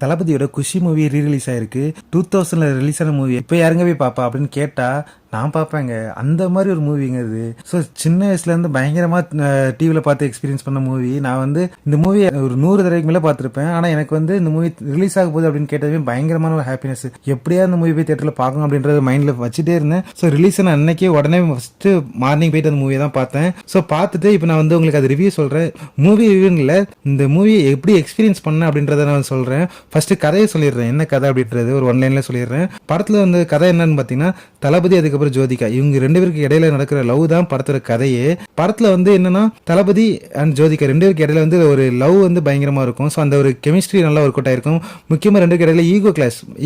தளபதியோட குஷி movie rerelease ஆயிருக்கு. 2000ல release ஆன மூவி இப்போ யாருங்க போய் பாப்பா அப்படின்னு கேட்டா நான் பார்ப்பேங்க. அந்த மாதிரி ஒரு மூவிங்க இது. ஸோ சின்ன வயசுலேருந்து பயங்கரமாக டிவியில் பார்த்து எக்ஸ்பீரியன்ஸ் பண்ண மூவி. நான் வந்து இந்த மூவியை ஒரு 100 தடவைக்கு மேலே பார்த்துருப்பேன். ஆனால் எனக்கு வந்து இந்த மூவி ரிலீஸ் ஆக போகுது அப்படின்னு கேட்டதுமே பயங்கரமான ஒரு ஹாப்பினஸ். எப்படியா இந்த மூவி போய் தேட்டரில் பார்க்கணும் அப்படின்றத மைண்டில் வச்சுட்டே இருந்தேன். ஸோ ரிலீஸ் ஆன அன்னைக்கே உடனே ஃபஸ்ட்டு மார்னிங் போயிட்டு அந்த மூவியை தான் பார்த்தேன். ஸோ பார்த்துட்டு இப்போ நான் வந்து உங்களுக்கு அது ரிவ்யூ சொல்கிறேன். மூவி ரிவ்யூனில் இந்த மூவியை எப்படி எக்ஸ்பீரியன்ஸ் பண்ணேன் அப்படின்றத நான் சொல்கிறேன். ஃபஸ்ட்டு கதையை சொல்லிடுறேன். என்ன கதை அப்படின்றது ஒரு ஒன்லைனில் சொல்லிடுறேன். படத்தில் வந்து கதை என்னன்னு பார்த்தீங்கன்னா தளபதி அதுக்கப்புறம் ஜோதிகா இவங்க 2 பேருக்கு இடையில நடக்கிற லவ் தான் படத்தோட கதையே. படத்துல வந்து என்னன்னா தளபதி அண்ட் ஜோதிகா 2 பேருக்கு இடையில வந்து ஒரு லவ் வந்து பயங்கரமா இருக்கும். ஸோ அந்த ஒரு கெமிஸ்ட்ரி நல்லா ஒர்க் அவுட் ஆயிருக்கும். முக்கியமா 2 பேருக்கு இடையில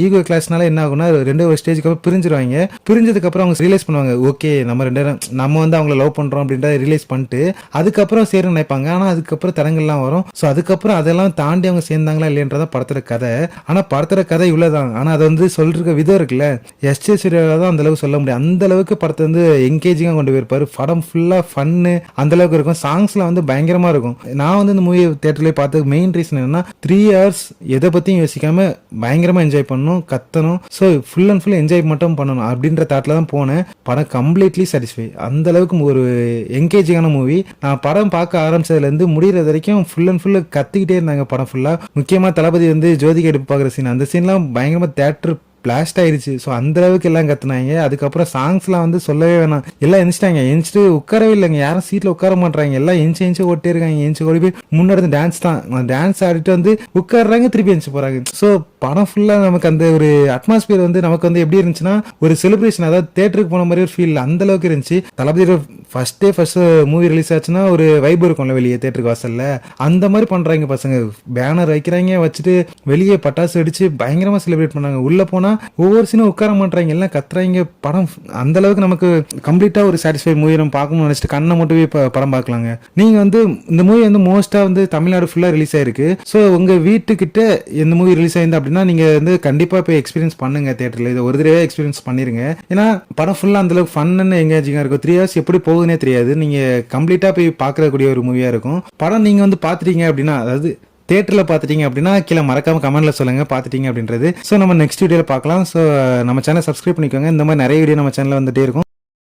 ஈகோ கிளாஸ்னால என்ன ஆகும்னா 2 ஒரு ஸ்டேஜுக்கு அப்புறம் பிரிஞ்சிருவாங்க. பிரிஞ்சதுக்கு அப்புறம் அவங்க ரியலைஸ் பண்ணுவாங்க, ஓகே நம்ம வந்து அவங்கள லவ் பண்றோம் அப்படின்றத ரியலைஸ் பண்ணிட்டு அதுக்கப்புறம் சேர நினைப்பாங்க. ஆனா அதுக்கப்புறம் தடங்கள்லாம் வரும். ஸோ அதுக்கப்புறம் அதெல்லாம் தாண்டி அவங்க சேர்ந்தாங்களா இல்லையன்றதான் படத்தோட கதை. ஆனா படத்தோட கதை இவ்வளவுதான். ஆனா அதை வந்து சொல்ற விதம் இருக்குல்ல, எஸ்.ஜே. சூர்யாவால தான் அந்த அளவுக்கு சொல்ல முடியும். அந்த அளவுக்கு படத்தை வந்து என்கேஜிங்கா கொண்டு போயிருப்பாரு. படம் ஃபுல்லா ஃபன்னு அந்த அளவுக்கு இருக்கும். சாங்ஸ்லாம் வந்து பயங்கரமா இருக்கும். நான் வந்து இந்த மூவி தியேட்டர்ல பார்த்து மெயின் ரீசன் என்னன்னா 3 hours எதை பத்தியும் யோசிக்காம பயங்கரமா என்ஜாய் பண்ணணும், கத்தணும். So full and full enjoy மட்டும் பண்ணணும் அப்படின்ற தாட்ல தான் போனேன். படம் கம்ப்ளீட்லி சாட்டிஸ்ஃபை. அந்த அளவுக்கு ஒரு என்கேஜிங்கான மூவி. நான் படம் பார்க்க ஆரம்பிச்சதுல இருந்து முடிகிற வரைக்கும் ஃபுல் அண்ட் ஃபுல் கத்திக்கிட்டே இருந்தாங்க படம் ஃபுல்லா. முக்கியமா தளபதி வந்து ஜோதிகா எடுப்பு பார்க்குற சீன், அந்த சீன்லாம் பயங்கரமா தியேட்டர் பிளாஸ்ட் ஆயிடுச்சு. ஸோ அந்த அளவுக்கு எல்லாம் கத்துனாங்க. அதுக்கப்புறம் சாங்ஸ்லாம் வந்து சொல்லவே வேணாம். எல்லாம் எந்திச்சிட்டாங்க. எந்திச்சிட்டு உட்காரவே இல்லைங்க. யாரும் சீட்ல உட்கார மாட்டாங்க. எல்லாம் எஞ்சி ஓட்டே இருக்காங்க. எஞ்சி ஓடி போய் முன்னாடி டான்ஸ் தான் டான்ஸ் ஆடிட்டு வந்து உட்காடுறாங்க, திருப்பி எந்திச்சு போறாங்க. ஸோ படம் ஃபுல்லா நமக்கு அந்த ஒரு அட்மாஸ்பியர் வந்து நமக்கு வந்து எப்படி இருந்துச்சுன்னா ஒரு செலிப்ரேஷன், அதாவது தேட்டருக்கு போன மாதிரி ஒரு ஃபீல் அந்த அளவுக்கு இருந்துச்சு. தளபதியோட ஃபர்ஸ்ட் மூவி ரிலீஸ் ஆச்சுன்னா ஒரு வைப் இருக்கும்ல வெளியே தேட்டருக்கு வாசல்ல, அந்த மாதிரி பண்றாங்க பசங்க. பேனர் வைக்கிறாங்க, வச்சுட்டு வெளியே பட்டாசு அடிச்சு பயங்கரமா செலிப்ரேட் பண்ணாங்க. உள்ள போனா ஒவ்வொரு சீனும் உட்கார மாட்டாங்க, எல்லாம் கத்துறாங்க. படம் அந்த அளவுக்கு நமக்கு கம்ப்ளீட்டா ஒரு சாட்டிஸ்ஃபை மூவி நம்ம பார்க்கணும்னு நினைச்சிட்டு கண்ணை மட்டும் படம் பார்க்கலாங்க. நீங்க வந்து இந்த மூவி வந்து மோஸ்டா வந்து தமிழ்நாடு ஃபுல்லா ரிலீஸ் ஆயிருக்கு. ஸோ உங்க வீட்டுக்கிட்ட இந்த மூவி ரிலீஸ் ஆயிருந்தா அப்படின்னா நீங்க வந்து கண்டிப்பா போய் எக்ஸ்பீரியன்ஸ் பண்ணுங்க தியேட்டர்ல. இதை ஒரு தடவை எக்ஸ்பீரியன்ஸ் பண்ணிருங்க. ஏன்னா படம் ஃபுல்லா அந்த அளவுக்கு ஃபன் அண்ட் என்கேஜிங்கா இருக்கும். 3 hours எப்படி போகுதுன்னே தெரியாது. நீங்க கம்ப்ளீட்டா போய் பார்க்கக்கூடிய ஒரு மூவியா இருக்கும். படம் நீங்க வந்து பாத்துட்டீங்க அப்படின்னா, அதாவது தியேட்டர்ல பாத்துட்டீங்க அப்படின்னா கீழே மறக்காம கமெண்ட்ல சொல்லுங்க பாத்துட்டீங்க அப்படின்றது. ஸோ நம்ம நெக்ஸ்ட் வீடியோல பார்க்கலாம். ஸோ நம்ம சேனல் சப்ஸ்கிரைப் பண்ணிக்கோங்க. இந்த மாதிரி நிறைய வீடியோ நம்ம சேனல்ல வந்துட்டே இருக்கும்.